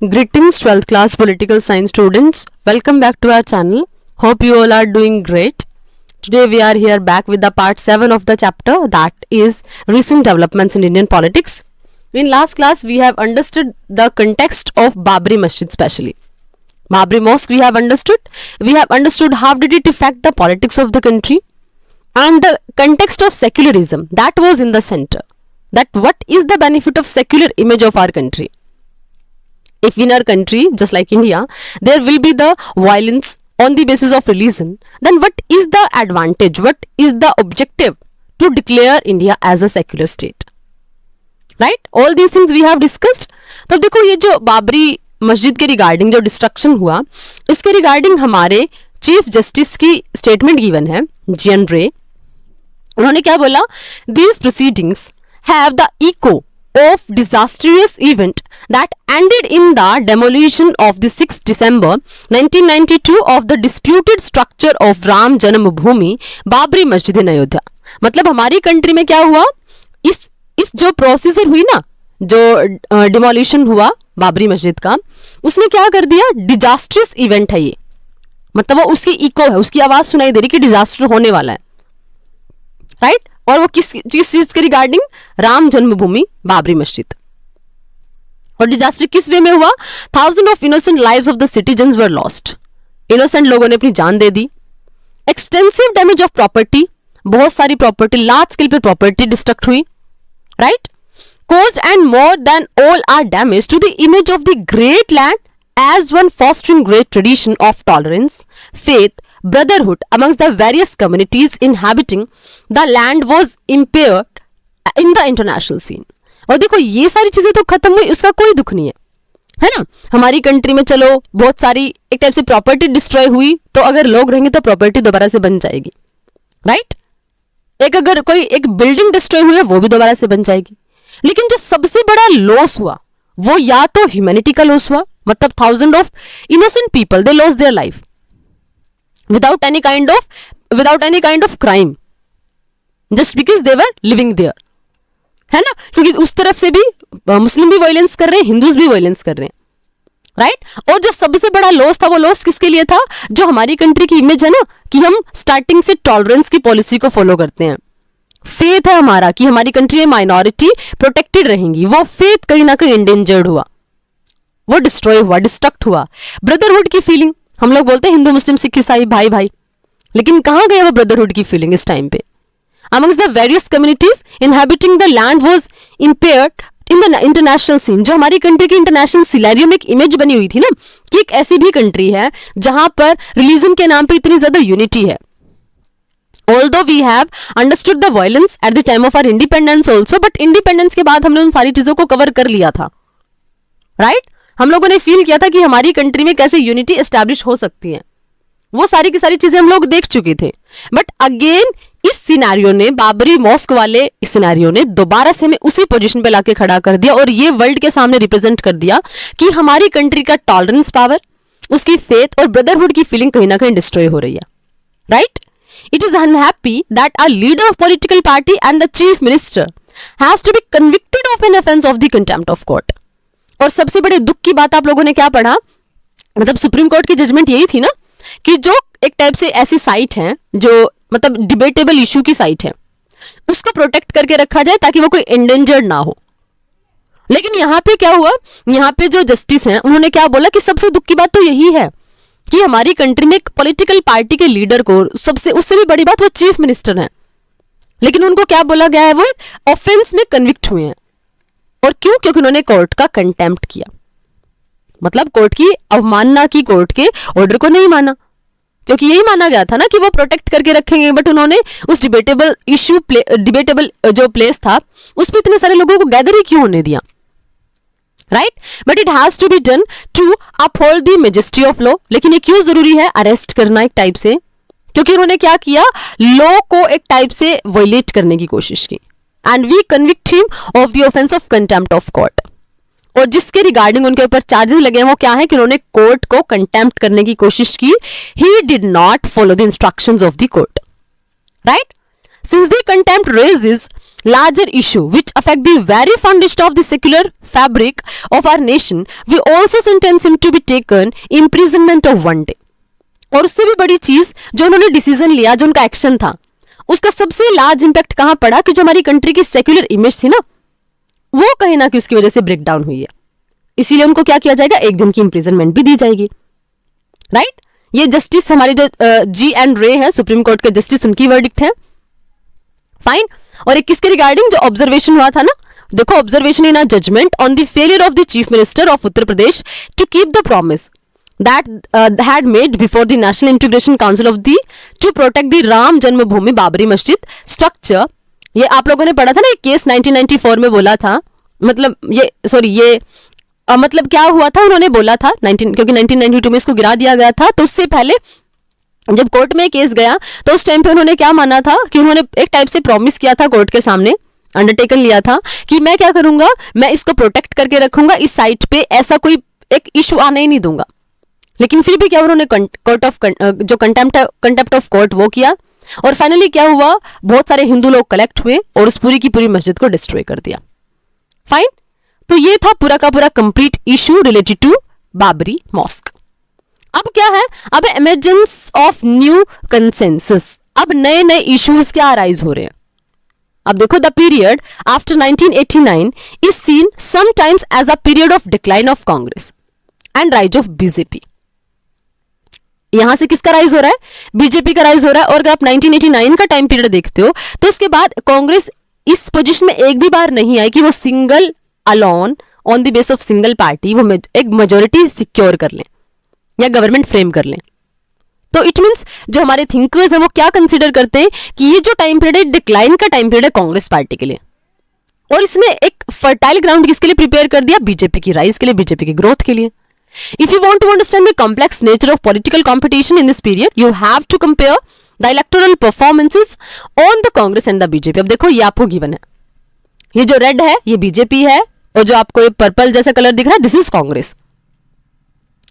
Greetings 12th class political science students. Welcome back to our channel. Hope you all are doing great. Today we are here back with the part 7 of the chapter, that is recent developments in Indian politics. In last class we have understood the context of Babri Masjid specially. Babri Mosque we have understood. We have understood how did it affect the politics of the country, and the context of secularism that was in the center. That what is the benefit of secular image of our country? If in our country, just like India, there will be the violence on the basis of religion, then what is the advantage, what is the objective to declare India as a secular state? Right? All these things we have discussed. तब देखो ये जो बाबरी मस्जिद के regarding जो destruction हुआ, इसके regarding हमारे चीफ जस्टिस की स्टेटमेंट गिवन है, जी.एन. रे. उन्होंने क्या बोला? These proceedings have the echo of disastrous event that ended in the demolition of the 6th December 1992 of the disputed structure of Ram Janmabhoomi Babri Masjid in Ayodhya. मतलब हमारी country में क्या हुआ, इस जो प्रोसीजर हुई ना, जो डिमोलिशन हुआ बाबरी मस्जिद का, उसने क्या कर दिया? डिजास्ट्रस इवेंट है ये. मतलब वो उसकी इको है, उसकी आवाज सुनाई दे रही कि डिजास्टर होने वाला है. राइट? और वो किस चीज के रिगार्डिंग? राम जन्मभूमि बाबरी मस्जिद. और डिजास्टर किस वे में हुआ? 1000 of innocent lives of the citizens were lost. Innocent लोगों ने अपनी जान दे दी. एक्सटेंसिव डैमेज ऑफ प्रॉपर्टी, बहुत सारी प्रॉपर्टी, लार्ज स्केल पे प्रॉपर्टी डिस्ट्रक्ट हुई. Right? caused and more than all are damage to the image of the great land as one fostering great tradition of tolerance, faith, brotherhood amongst the various communities inhabiting the land was impaired in the international scene. और देखो ये सारी चीजें तो खत्म हुई, उसका कोई दुख नहीं है ना. हमारी कंट्री में चलो बहुत सारी एक टाइप से प्रॉपर्टी डिस्ट्रॉय हुई, तो अगर लोग रहेंगे तो प्रॉपर्टी दोबारा से बन जाएगी. राइट? अगर कोई एक बिल्डिंग डिस्ट्रॉय हुई है वो भी दोबारा से बन जाएगी. लेकिन जो सबसे बड़ा लॉस हुआ वो या तो ह्यूमैनिटी का लॉस हुआ, मतलब 1000 of innocent people they lost their life without any kind of crime, just because they were living there, है ना. क्योंकि उस तरफ से भी मुस्लिम भी वायलेंस कर रहे हैं, हिंदूज भी वायलेंस कर रहे हैं. राइट? और जो सबसे बड़ा लॉस था वो लॉस किसके लिए था? जो हमारी कंट्री की इमेज है ना कि हम स्टार्टिंग से टॉलरेंस की पॉलिसी को फॉलो करते हैं. फेथ है हमारा कि हमारी कंट्री में माइनॉरिटी प्रोटेक्टेड रहेंगी, वो फेथ कहीं ना कहीं इंडेंजर्ड हुआ, वो डिस्ट्रॉय हुआ, डिस्ट्रक्ट हुआ. ब्रदरहुड की फीलिंग, हम लोग बोलते हैं हिंदू मुस्लिम सिख ईसाई भाई भाई, लेकिन कहां गया वो ब्रदरहुड की फीलिंग इस टाइम पे? amongst the various communities inhabiting the land was impaired in the international scene. जो हमारी कंट्री की इंटरनेशनल सिनेरियो में एक इमेज बनी हुई थी ना कि एक ऐसी भी कंट्री है जहां पर रिलीजन के नाम पे इतनी ज्यादा यूनिटी है. Although we have understood the violence at the time of our independence also, but independence के बाद हमने उन सारी चीजों को कवर कर लिया था. राइट? हम लोगों ने फील किया था कि हमारी कंट्री में कैसे यूनिटी एस्टैब्लिश हो सकती है, वो सारी की सारी चीजें हम लोग देख चुके थे. बट अगेन इस सिनेरियो ने, बाबरी मॉस्क वाले इस सिनेरियो ने दोबारा से हमें उसी पोजीशन पे लाके खड़ा कर दिया और ये वर्ल्ड के सामने रिप्रेजेंट कर दिया कि हमारी कंट्री का टॉलरेंस पावर, उसकी फेथ और ब्रदरहुड की फीलिंग कहीं ना कहीं डिस्ट्रॉय हो रही है. Right? It is unhappy that a leader of political party and the chief minister has to be convicted of an offense of the contempt of court. और सबसे बड़े दुख की बात आप लोगों ने क्या पढ़ा? मतलब सुप्रीम कोर्ट की जजमेंट यही थी ना कि जो एक टाइप से ऐसी साइट है जो मतलब डिबेटेबल इश्यू की साइट है, उसको प्रोटेक्ट करके रखा जाए ताकि वो कोई एंडेंजर्ड ना हो. लेकिन यहाँ पे क्या हुआ? यहाँ पे जो जस्टिस हैं उन्होंने क्या बोला कि सबसे दुख की बात तो यही है कि हमारी कंट्री में एक पॉलिटिकल पार्टी के लीडर को, सबसे उससे भी बड़ी बात वो चीफ मिनिस्टर हैं, लेकिन उनको क्या बोला गया है? वो ऑफेंस में कन्विक्ट हुए हैं. और क्यों? क्योंकि उन्होंने कोर्ट का कंटेम्प्ट किया, मतलब कोर्ट की अवमानना की, कोर्ट के ऑर्डर को नहीं माना. क्योंकि यही माना गया था ना कि वो प्रोटेक्ट करके रखेंगे, बट उन्होंने उस डिबेटेबल जो प्लेस था उस पर इतने सारे लोगों को गैदर ही क्यों होने दिया? Right? But it has to be done to uphold the majesty of law. लेकिन ये क्यों जरूरी है अरेस्ट करना एक टाइप से? क्योंकि उन्होंने क्या किया? लॉ को एक टाइप से वायलेट करने की कोशिश की. And we convict him of the offence of contempt of court. और जिसके रिगार्डिंग उनके ऊपर चार्जेस लगे हैं वो क्या है कि उन्होंने कोर्ट को कंटेम्प्ट करने की कोशिश की. He did not follow the instructions of the court. Right? Since the contempt raises larger issue which affect the very foundation of the secular fabric of our nation, we also sentence him to be taken imprisonment of 1 day. और उससे भी बड़ी चीज जो उन्होंने decision लिया, जो उनका एक्शन था, उसका सबसे लार्ज इंपैक्ट कहां पड़ा कि जो हमारी कंट्री की सेक्युलर इमेज थी ना, वो कहीं ना कि उसकी वजह से ब्रेक डाउन हुई है. इसीलिए उनको क्या किया जाएगा, 1 दिन की इंप्रिजनमेंट भी दी जाएगी. राइट? ये जस्टिस हमारे जो जी एंड रे है, सुप्रीम कोर्ट के जस्टिस, उनकी वर्डिक्ट है. फाइन. और एक किसके रिगार्डिंग, जो ऑब्जर्वेशन हुआ था ना, देखो, observation in a judgement on the failure of the chief minister of Uttar Pradesh to keep the promise that had made before the National Integration Council of the to protect the Ram जन्मभूमि बाबरी मस्जिद structure. ये आप लोगों ने पढ़ा था ना, ये केस 1994 में बोला था, मतलब ये सॉरी ये मतलब क्या हुआ था, उन्होंने बोला था क्योंकि 1992 में इसको गिरा दिया गया था, तो उससे पहले जब कोर्ट में केस गया तो उस टाइम पे उन्होंने क्या माना था कि उन्होंने एक टाइप से प्रॉमिस किया था कोर्ट के सामने, अंडरटेकन लिया था कि मैं क्या करूंगा, मैं इसको प्रोटेक्ट करके रखूंगा, इस साइट पे ऐसा कोई एक इशू आने ही नहीं दूंगा. लेकिन फिर भी क्या उन्होंने कोर्ट ऑफ जो कंटेम्प्ट ऑफ कोर्ट वो किया, और फाइनली क्या हुआ, बहुत सारे हिंदू लोग कलेक्ट हुए और उस पूरी की पूरी मस्जिद को डिस्ट्रॉय कर दिया. फाइन. तो ये था पूरा का पूरा complete issue related to Babri mosque. अब क्या है, अब इमर्जेंस ऑफ न्यू कंसेंसस. अब नए नए इश्यूज क्या अराइज हो रहे हैं. अब देखो, the period after 1989 is seen sometimes as a period of decline of Congress and rise of BJP. यहां से किसका राइज हो रहा है, बीजेपी का राइज हो रहा है. और अगर आप 1989 का टाइम पीरियड देखते हो तो उसके बाद कांग्रेस इस पोजीशन में एक भी बार नहीं आई कि वो single alone on the base of single party वो एक मेजोरिटी सिक्योर कर लें या गवर्नमेंट फ्रेम कर लें. तो इट मींस जो हमारे थिंकर्स हैं वो क्या कंसीडर करते हैं कि ये जो टाइम पीरियड है, डिक्लाइन का टाइम पीरियड है कांग्रेस पार्टी के लिए, और इसने एक फर्टाइल ग्राउंड किसके लिए प्रिपेयर कर दिया, बीजेपी की राइज के लिए, बीजेपी की ग्रोथ के लिए. If you want to understand the complex nature of political competition in this period, you have to compare the electoral performances on the Congress and the BJP. अब देखो, ये आपको गिवन है, ये जो रेड है ये बीजेपी है, और जो आपको ये पर्पल जैसा कलर दिख रहा है दिस इज कांग्रेस.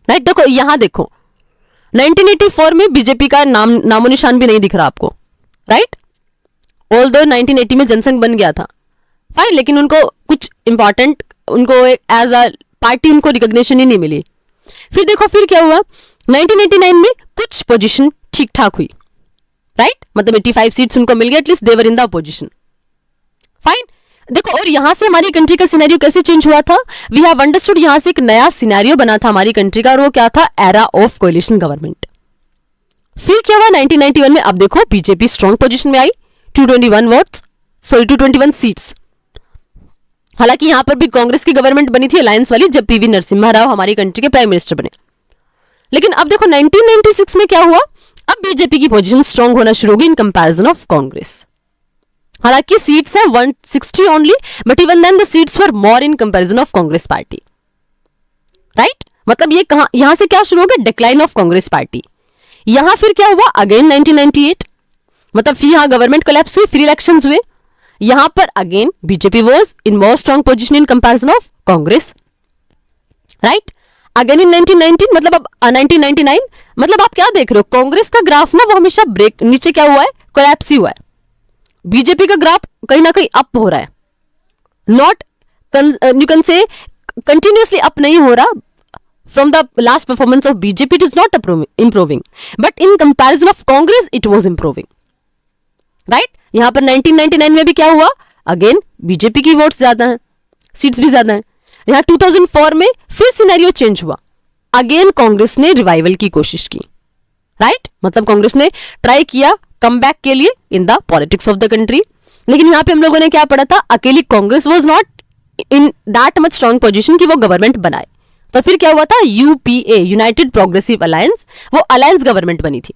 राइट? देखो यहां देखो, 1984 में बीजेपी का नामो निशान भी नहीं दिख रहा आपको. राइट? ऑल्दो 1980 में जनसंघ बन गया था. फाइन. लेकिन उनको कुछ इंपॉर्टेंट, उनको एज अ पार्टी उनको रिकॉग्निशन ही नहीं मिली. फिर देखो फिर क्या हुआ, 1989 में कुछ पोजीशन ठीक ठाक हुई. राइट? मतलब 85 सीट्स उनको मिल गए, at least they were in the opposition. Fine. देखो, और यहां से हमारी कंट्री का सिनेरियो कैसे चेंज हुआ था, वी हैव अंडरस्टूड. यहां से एक नया सिनेरियो बना था हमारी कंट्री का, और वो क्या था, एरा ऑफ कोएलिशन गवर्नमेंट. फिर क्या हुआ 1991 में, अब देखो बीजेपी स्ट्रॉन्ग पोजीशन में आई, 221 सीट्स. हालांकि यहां पर भी कांग्रेस की गवर्नमेंट बनी थी अलायंस वाली, जब पीवी नरसिम्हा राव हमारी कंट्री के प्राइम मिनिस्टर बने. लेकिन अब देखो 1996 में क्या हुआ, अब बीजेपी की पोजीशन स्ट्रांग होना शुरू हो गई इन कंपैरिजन ऑफ कांग्रेस. हालांकि सीट्स है 160 only, but even then the seats were more in comparison of Congress party. Right? मतलब ये कहां, यहां से क्या शुरू हो गया, डिक्लाइन ऑफ कांग्रेस पार्टी. यहां फिर क्या हुआ, अगेन 1998, मतलब फिर यहां गवर्नमेंट कोलैप्स हुई, फिर इलेक्शंस हुए. यहां पर again BJP was in more strong position in comparison of Congress. Right? Again in 1919, मतलब अब 1999, मतलब आप क्या देख रहे हो, कांग्रेस का ग्राफ ना वो हमेशा ब्रेक, नीचे क्या हुआ है, कोलैप्स ही हुआ है. बीजेपी का ग्राफ कहीं ना कहीं अप हो रहा है, नॉट यू कैन से कंटिन्यूअसली अप नहीं हो रहा. From the last performance of BJP it is not improving, but in comparison of Congress it was improving. Right? यहां पर 1999 में भी क्या हुआ, अगेन बीजेपी की वोट्स ज्यादा हैं, सीट्स भी ज्यादा हैं. यहां 2004 में फिर सिनेरियो चेंज हुआ, अगेन कांग्रेस ने रिवाइवल की कोशिश की. राइट? मतलब कांग्रेस ने ट्राई किया कमबैक के लिए in the politics of the country. लेकिन यहां पे हम लोगों ने क्या पढ़ा था, अकेली Congress was not in that much strong position कि वो गवर्नमेंट बनाए. तो फिर क्या हुआ था, यूपीए, यूनाइटेड प्रोग्रेसिव अलायंस, वो अलायंस गवर्नमेंट बनी थी.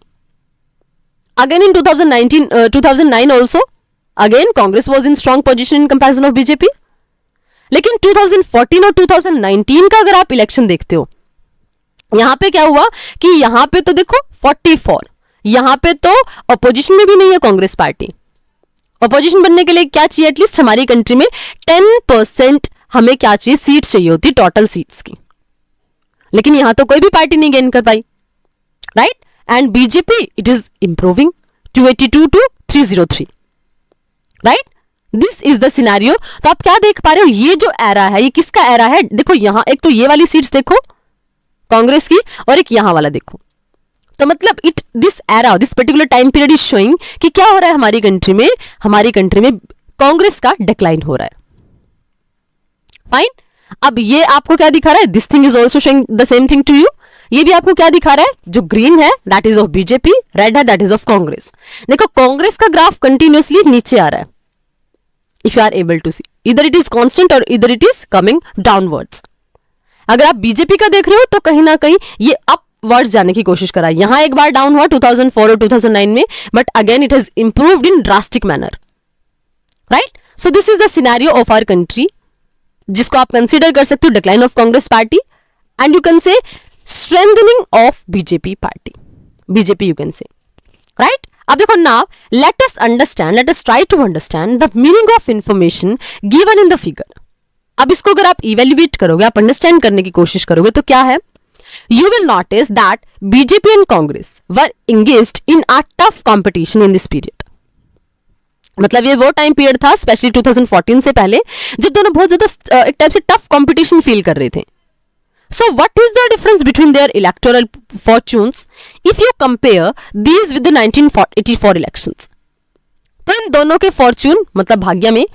Again in 2009 also, again Congress was in strong position in comparison of BJP. लेकिन 2014 और 2019 का अगर आप इलेक्शन देखते हो, यहां पे क्या हुआ कि यहां पे तो देखो 44, यहां पे तो अपोजिशन में भी नहीं है कांग्रेस पार्टी. अपोजिशन बनने के लिए क्या चाहिए, एटलीस्ट हमारी कंट्री में 10% हमें क्या चाहिए, सीट चाहिए होती टोटल सीट्स की. लेकिन यहां तो कोई भी पार्टी नहीं गेन कर पाई. Right? And BJP, it is improving 282 to 303. Right, this is the scenario. तो आप क्या देख पा रहे हो, ये जो एरा है ये किसका एरा है, देखो यहां एक तो ये वाली सीट्स देखो कांग्रेस की, और एक यहां वाला देखो। तो मतलब this era, this particular time period is showing कि क्या हो रहा है हमारी कंट्री में कांग्रेस का डिक्लाइन हो रहा है। फाइन, अब ये आपको क्या दिखा रहा है, this thing is also showing the same thing to you. ये भी आपको क्या दिखा रहा है, जो ग्रीन है that is of BJP, red है दैट इज ऑफ कांग्रेस। देखो कांग्रेस का ग्राफ कंटिन्यूअसली नीचे आ रहा है, if you are able to see, इधर इट इज कांस्टेंट और इधर इट इज कमिंग डाउनवर्ड्स। अगर आप बीजेपी का देख रहे हो तो कहीं ना कहीं ये अपवर्ड्स जाने की कोशिश करा, यहां एक बार डाउन हुआ 2004 और 2009 में, but again it has improved in drastic manner, right. So this is the scenario of our country, जिसको आप कंसीडर कर सकते हो decline of Congress party and you can say strengthening of BJP party, BJP you can say, right. अब देखो now let us try to understand the meaning of information given in the figure. अब इसको अगर आप evaluate करोगे, आप understand करने की कोशिश करोगे तो क्या है, you will notice that BJP and Congress were engaged in a tough competition in this period. मतलब ये वो टाइम पीरियड था स्पेशली 2014 से पहले जब दोनों बहुत ज्यादा एक टाइप से टफ कंपटीशन फील कर रहे थे। So what is the difference between their electoral fortunes if you compare these with the 1984 elections? तो इन दोनों के फॉर्च्यून मतलब भाग्य में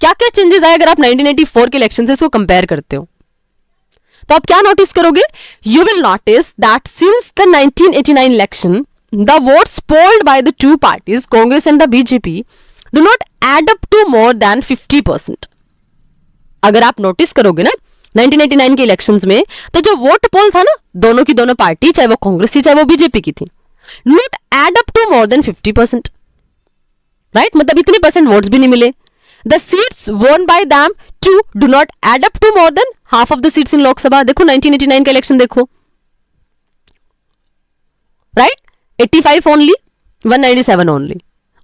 क्या क्या चेंजेस आए अगर आप 1984 के इलेक्शन से इसको कंपेयर करते हो, तो आप क्या नोटिस करोगे, you will notice that since the 1989 election the votes polled by the two parties Congress and the BJP do not add up to more than 50%। अगर आप नोटिस करोगे ना 1989 के इलेक्शंस में, तो जो वोट पोल था ना दोनों की दोनों पार्टी, चाहे वो कांग्रेस थी चाहे वो बीजेपी की थी, not add up to more than 50%, right. मतलब इतने परसेंट वोट्स भी नहीं मिले। The seats won by them to do not add up to more than half of the seats in Lok Sabha. देखो 1989 का इलेक्शन देखो, राइट, 85 ओनली, 197 ओनली,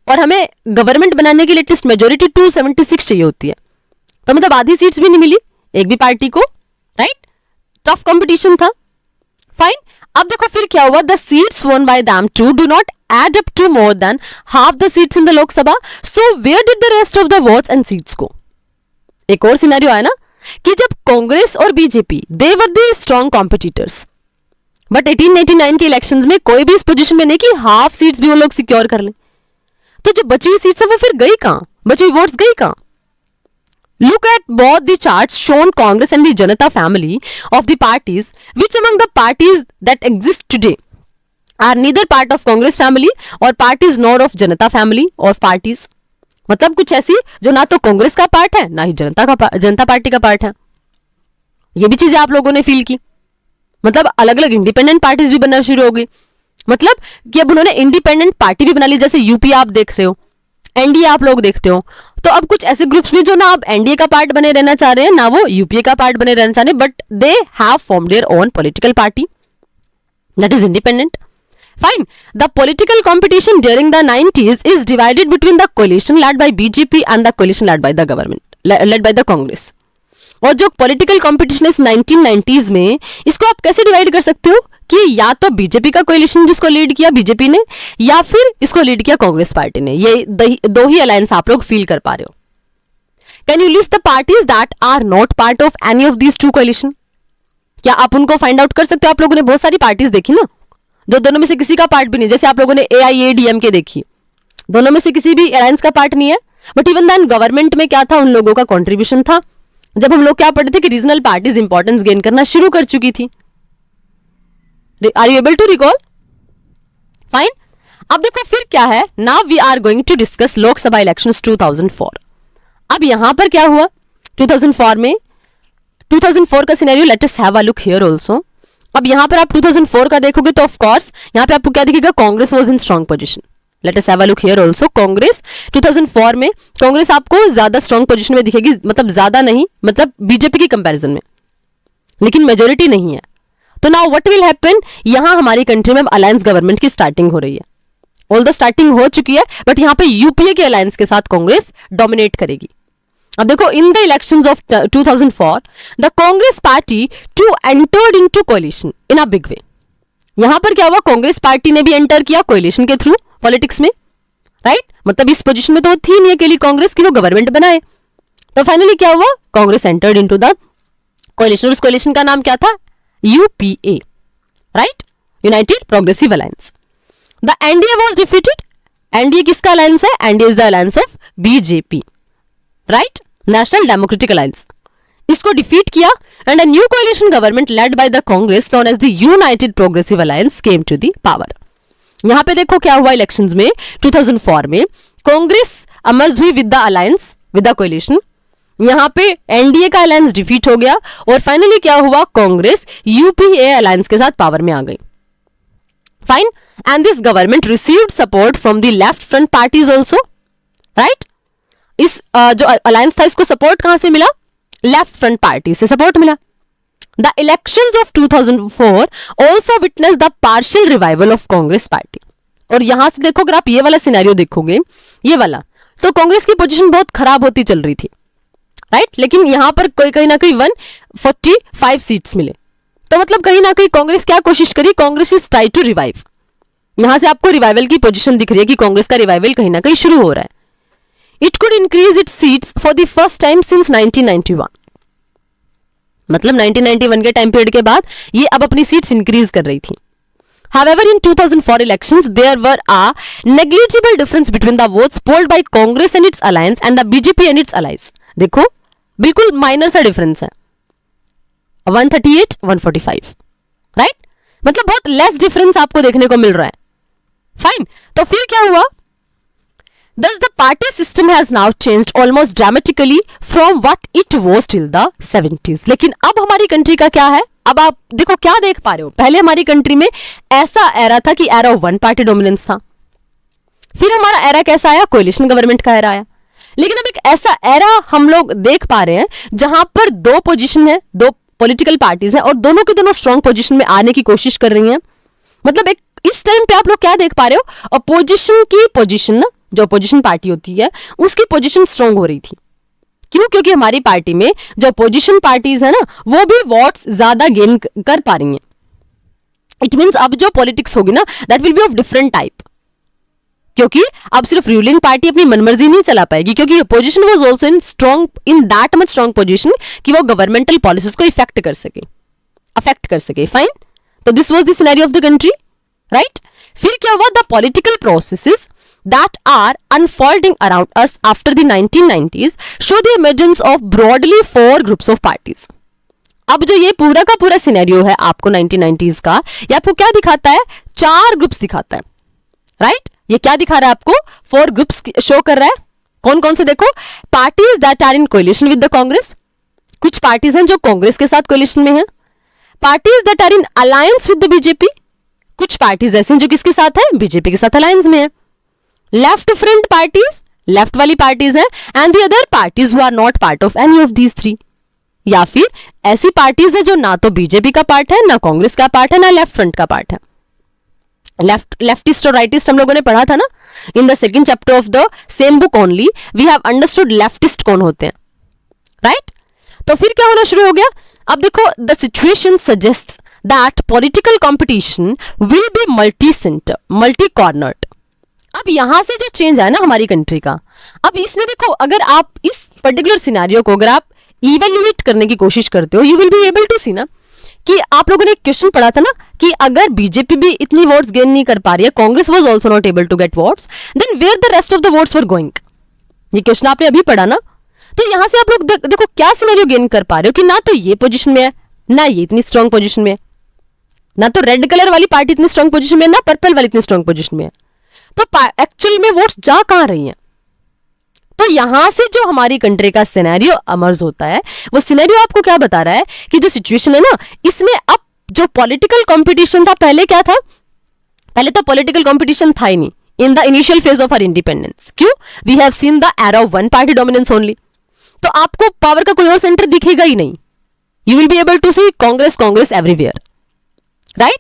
और हमें गवर्नमेंट बनाने के लिए एटलीस्ट मेजोरिटी 276 चाहिए होती है, तो मतलब आधी सीट्स भी नहीं मिली एक भी पार्टी को, राइट। टफ कंपटीशन था, फाइन। अब देखो फिर क्या हुआ, the seats won by them to do not add up to more than half the seats in the Lok Sabha, so where did the rest of the votes and seats को। एक और scenario आया ना कि जब कांग्रेस और BJP they were the strong competitors, but 1889 के elections में कोई भी इस पोजीशन में नहीं कि हाफ सीट्स भी वो लोग सिक्योर कर लें, तो जो बची हुई सीट्स है वो फिर गई कहां, बची हुई वोट्स गई कहां। Look at both the charts shown Congress and the Janata family of the parties, which among the parties that exist today are neither part of Congress family or parties nor of Janata family or parties। मतलब कुछ ऐसी जो ना तो कांग्रेस का part है ना ही जनता party का पार्ट है। ये भी चीजें आप लोगों ने फील की, मतलब अलग अलग इंडिपेंडेंट पार्टीज भी बनना शुरू हो गई, मतलब कि अब उन्होंने इंडिपेंडेंट पार्टी भी बना ली, जैसे यूपी आप देख रहे हो, एनडीए आप लोग देखते हो, तो अब कुछ ऐसे ग्रुप्स में जो ना अब एनडीए का पार्ट बने रहना चाह रहे हैं ना वो यूपीए का पार्ट बने रहना चाह रहे हैं, but they have form their own political party that is independent. Fine, the political competition during the 90s is divided between the coalition led by BJP and the coalition led by the government led by the Congress. और जो political competition इस 1990s में, इसको आप कैसे divide कर सकते हो कि या तो बीजेपी का कोलिशन जिसको लीड किया बीजेपी ने, या फिर इसको लीड किया कांग्रेस पार्टी ने। ये दो ही अलायंस आप लोग फील कर पा रहे हो। Can you list the parties that are not part of any of these two coalition? क्या आप उनको फाइंड आउट कर सकते हो? आप लोगों ने बहुत सारी पार्टीज देखी ना जो दोनों में से किसी का पार्ट भी नहीं, जैसे आप लोगों ने AIADMK देखी, दोनों में से किसी भी अलायंस का पार्ट नहीं है, बट इवन देन गवर्नमेंट में क्या था, उन लोगों का कॉन्ट्रीब्यूशन था। जब हम लोग क्या पढ़ते थे कि रीजनल पार्टीज इंपॉर्टेंस गेन करना शुरू कर चुकी थी। Are you able to recall? Fine, अब देखो फिर क्या है, now we are going to discuss Lok Sabha elections 2004। अब यहां पर क्या हुआ 2004 में, 2004 का scenario let us have a look here also. अब यहां पर आप 2004 का देखोगे तो ऑफ कोर्स यहां पे आपको क्या दिखेगा, Congress was in strong position. Let us have a look here also. Congress 2004 में कांग्रेस आपको ज्यादा स्ट्रांग पोजीशन में दिखेगी, मतलब ज्यादा नहीं, मतलब बीजेपी की कंपैरिजन में, लेकिन मेजोरिटी नहीं है। तो नाउ व्हाट विल हैपन, यहां हमारी कंट्री में अलायंस गवर्नमेंट की स्टार्टिंग हो रही है। ऑल्दो स्टार्टिंग हो चुकी है, बट यहां पे यूपीए के अलायंस के साथ कांग्रेस डोमिनेट करेगी। अब देखो in the elections of 2004 the Congress party too entered into coalition in a big way. यहां पर क्या हुआ, कांग्रेस पार्टी ने भी एंटर किया कोलिशन के थ्रू पॉलिटिक्स में, राइट, मतलब इस पोजीशन में तो वो थी नहीं अकेली कांग्रेस की वो गवर्नमेंट बनाए। तो फाइनली क्या हुआ, Congress entered into the coalition. उस कोalition का नाम क्या था, UPA, right, United Progressive Alliance. The NDA was defeated. NDA किसका अलायंस है, NDA is the alliance of BJP, right, National Democratic Alliance. इसको डिफीट किया and a new coalition government led by the Congress known as the United Progressive Alliance came to the power. यहां पे देखो क्या हुआ इलेक्शंस में 2004 में, कांग्रेस अमर्ज हुई with the alliance, with the coalition. यहां पे एनडीए का अलायंस डिफीट हो गया और फाइनली क्या हुआ, कांग्रेस यूपीए अलायंस के साथ पावर में आ गई। Fine, and this government received support from the left front parties also, right. इस जो अलायंस था इसको सपोर्ट कहां से मिला, लेफ्ट फ्रंट पार्टी से सपोर्ट मिला। The elections of 2004 also witness the partial revival of Congress party. और यहां से देखो, अगर आप ये वाला सिनेरियो देखोगे, ये वाला, तो कांग्रेस की पोजीशन बहुत खराब होती चल रही थी, राइट, लेकिन यहां पर कहीं ना कहीं 145 सीट्स मिले। तो मतलब कहीं ना कहीं कांग्रेस क्या कोशिश करी, Congress is try to revive. यहां से आपको रिवाइवल की पोजीशन दिख रही है कि कांग्रेस का रिवाइवल कहीं ना कहीं शुरू हो रहा है। It could increase its seats for the first time since 1991। मतलब 1991 के टाइम पीरियड के बाद ये अब अपनी सीट्स इंक्रीज कर रही थी। However, in 2004 elections, there were a negligible difference between the votes polled by Congress and its alliance and the BJP and its allies. देखो बिल्कुल माइनर सा डिफरेंस है, 138 145, राइट, मतलब बहुत लेस डिफरेंस आपको देखने को मिल रहा है। फाइन, तो फिर क्या हुआ, thus the party system has now changed almost dramatically from what it was till the 70s। लेकिन अब हमारी कंट्री का क्या है, अब आप देखो क्या देख पा रहे हो, पहले हमारी कंट्री में ऐसा एरा था कि era of one party dominance था, फिर हमारा एरा कैसा आया, कोलिशन गवर्नमेंट का एरा आया। लेकिन अब एक ऐसा एरा हम लोग देख पा रहे हैं जहां पर दो पोजीशन है, दो पॉलिटिकल पार्टीज हैं और दोनों के दोनों स्ट्रॉन्ग पोजीशन में आने की कोशिश कर रही हैं। मतलब एक इस टाइम पे आप लोग क्या देख पा रहे हो, अपोजिशन की पोजीशन ना, जो अपोजिशन पार्टी होती है उसकी पोजीशन स्ट्रॉन्ग हो रही थी। क्यों, क्योंकि हमारी पार्टी में जो अपोजिशन पार्टीज है ना वो भी वोट्स ज्यादा गेन कर पा रही हैं। इट मींस अब जो पॉलिटिक्स होगी ना that will be of different type, क्योंकि अब सिर्फ रूलिंग पार्टी अपनी मनमर्जी नहीं चला पाएगी, क्योंकि opposition was also in strong, in that much strong position कि वो गवर्नमेंटल पॉलिसीज को अफेक्ट कर सके। फाइन, तो this was the scenario of the country, right. फिर क्या हुआ, the political processes that are unfolding around us after the 1990s show the emergence of broadly 4 groups of parties। अब जो ये पूरा का पूरा सिनेरियो है आपको 1990s का, ये आपको क्या दिखाता है, 4 ग्रुप्स दिखाता है, राइट। ये क्या दिखा रहा है आपको, 4 ग्रुप्स शो कर रहा है। कौन कौन से, देखो, parties that are in coalition with the Congress, कुछ पार्टीज हैं जो कांग्रेस के साथ कोलिशन में है। Parties that are in alliance with the BJP, कुछ पार्टीज ऐसे हैं जो किसके साथ है, बीजेपी के साथ अलायंस में है। लेफ्ट फ्रंट पार्टीज, लेफ्ट वाली पार्टीज हैं, and the other parties who are not part of any of these 3, या फिर ऐसी पार्टीज है जो ना तो बीजेपी का पार्ट है, ना कांग्रेस का पार्ट है, ना लेफ्ट फ्रंट का पार्ट है। लेफ्टिस्ट और राइटिस्ट हम लोगों ने पढ़ा था ना in the second chapter of the same book only, we have understood leftist कौन होते हैं, राइट। तो फिर क्या होना शुरू हो गया, अब देखो, the situation suggests that political competition will be multi centre, multi cornered. अब यहां से जो चेंज आया ना हमारी कंट्री का, अब इसमें देखो, अगर आप इस पर्टिकुलर सिनेरियो को अगर आप इवेल्युएट करने की कोशिश करते हो, you will be able to see ना कि आप लोगों ने एक क्वेश्चन पढ़ा था ना कि अगर बीजेपी भी इतनी वोट्स गेन नहीं कर पा रही है, Congress was also not able to get votes, then where the rest of the votes were going. ये क्वेश्चन आपने अभी पढ़ा ना, तो यहां से आप लोग देखो क्या सिनेरियो गेन कर पा रहे हो कि ना तो ये पोजीशन में है, ना ये इतनी स्ट्रॉन्ग पोजीशन में है, ना तो रेड कलर वाली पार्टी इतनी स्ट्रॉन्ग पोजीशन में है, ना पर्पल वाली इतनी स्ट्रॉन्ग पोजीशन में है। तो एक्चुअल में वोट्स जा कहां रही हैं। तो यहां से जो हमारी कंट्री का सिनेरियो अमर्ज होता है, वो सिनेरियो आपको क्या बता रहा है कि जो सिचुएशन है ना, इसमें अब जो पॉलिटिकल कंपटीशन था, पहले क्या था, पहले तो पॉलिटिकल कंपटीशन था ही नहीं in the initial phase of our independence. क्यों, we have seen the era of one party dominance only. तो आपको पावर का कोई और सेंटर दिखेगा ही नहीं, you will be able to see Congress everywhere, right.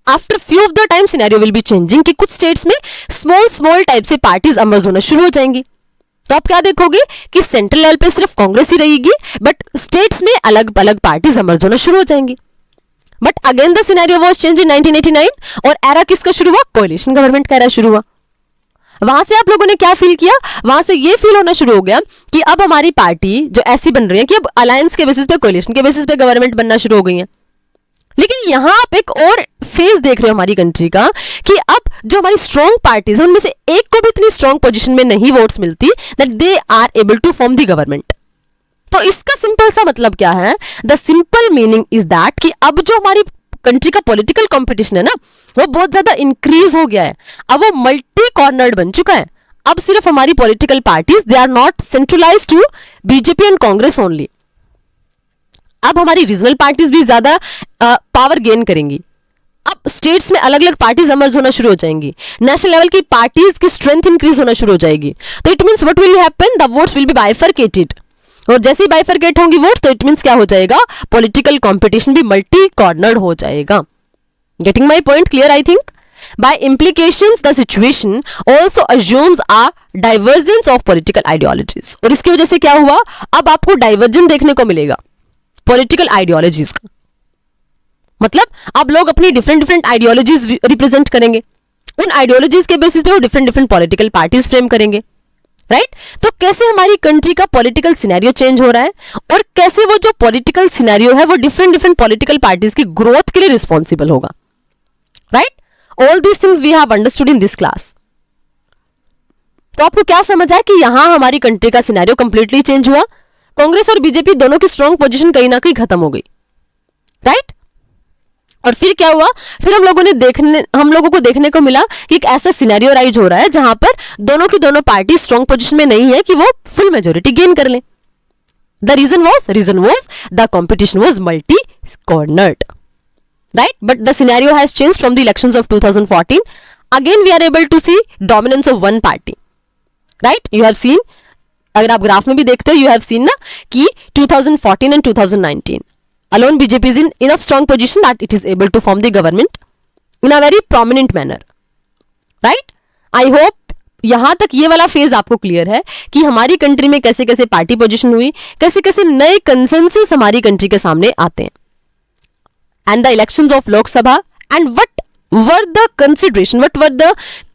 After few of the time scenario will be changing कि कुछ स्टेट्स में स्मॉल टाइप से पार्टीज अमर्ज होना शुरू हो जाएंगी। तो आप क्या देखोगे कि सेंट्रल लेवल पे सिर्फ कांग्रेस ही रहेगी, बट स्टेट्स में अलग अलग पार्टीज अमर्ज होना शुरू हो जाएंगी। But again the scenario was change in 1989 और एरा किसका शुरू हुआ, कोलिशन गवर्नमेंट का एरा शुरू हुआ। वहां से आप लोगों ने क्या फील किया, वहां से ये फील होना शुरू हो गया कि अब हमारी पार्टी जो ऐसी बन रही है कि अब अलायंस के बेसिस पे, कोलिशन के बेसिस पे गवर्नमेंट बनना शुरू हो गई है। लेकिन यहां आप एक और फेज देख रहे हो हमारी कंट्री का कि अब जो हमारी स्ट्रॉन्ग पार्टीज है उनमें से एक को भी इतनी स्ट्रॉन्ग पोजीशन में नहीं वोट्स मिलती that they are able to form the government. तो इसका सिंपल सा मतलब क्या है, the simple meaning is that कि अब जो हमारी कंट्री का पॉलिटिकल कंपटीशन है ना वो बहुत ज्यादा इंक्रीज हो गया है। अब वो मल्टी कॉर्नर्ड बन चुका है। अब सिर्फ हमारी political parties they are not centralise to BJP and Congress only. अब हमारी रीजनल पार्टीज भी ज्यादा पावर गेन करेंगी। अब स्टेट्स में अलग अलग पार्टीज एमर्ज होना शुरू हो जाएंगी। नेशनल लेवल की पार्टीज की स्ट्रेंथ इंक्रीज होना शुरू हो जाएगी। तो it means what will happen, the votes will be bifurcated. और जैसे ही बाइफरकेट होंगी वोट्स तो इट मींस क्या हो जाएगा, पॉलिटिकल कंपटीशन भी मल्टी कॉर्नर्ड हो जाएगा। Getting my point clear I think. By implications, the situation also assumes a divergence of political ideologies। और इसकी वजह से क्या हुआ, अब आपको डाइवर्जन देखने को मिलेगा पॉलिटिकल आइडियोलॉजीज का। मतलब अब लोग अपनी डिफरेंट आइडियोलॉजीज रिप्रेजेंट करेंगे, उन आइडियोलॉजीज के बेसिस पे वो डिफरेंट पॉलिटिकल पार्टीज फ्रेम करेंगे, राइट। तो कैसे हमारी कंट्री का पॉलिटिकल सिनेरियो चेंज हो रहा है और कैसे वो जो पॉलिटिकल सिनेरियो है वो डिफरेंट पॉलिटिकल पार्टीज की ग्रोथ के लिए रिस्पॉन्सिबल होगा, right. All these things we have understood in this class. तो आपको क्या समझ आया कि यहां हमारी कंट्री का सिनेरियो कंप्लीटली चेंज हुआ। कांग्रेस और बीजेपी दोनों की स्ट्रॉन्ग पोजीशन कहीं ना कहीं खत्म हो गई, राइट। और फिर क्या हुआ, फिर हम लोगों को देखने को मिला कि एक ऐसा सिनेरियो राइज हो रहा है जहां पर दोनों की दोनों पार्टी स्ट्रॉन्ग पोजीशन में नहीं है कि वो फुल मेजोरिटी गेन कर ले। The reason was the competition was multi cornered, right, but the scenario has changed from the elections of 2014. Again we are able to see dominance of one party, right। you have seen, अगर आप graph में भी देखते हो, you have seen ना कि 2014 and 2019 alone BJP is in enough strong position that it is able to form the government in a very prominent manner, right। I hope यहां तक ये वाला फेज आपको क्लियर है कि हमारी कंट्री में कैसे कैसे पार्टी पोजीशन हुई, कैसे कैसे नए कंसेंसस हमारी कंट्री के सामने आते हैं। And the elections of Lok Sabha, and what were the consideration, what were the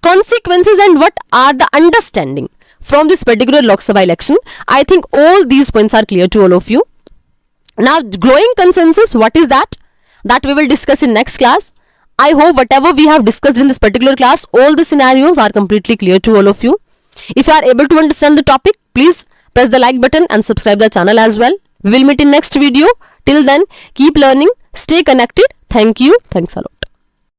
consequences, and what are the understanding from this particular Lok Sabha election. I think all these points are clear to all of you. Now growing consensus, what is that? That we will discuss in next class. I hope whatever we have discussed in this particular class, all the scenarios are completely clear to all of you. If you are able to understand the topic, please press the like button and subscribe the channel as well. We will meet in next video. Till then, keep learning, stay connected. Thank you. Thanks a lot.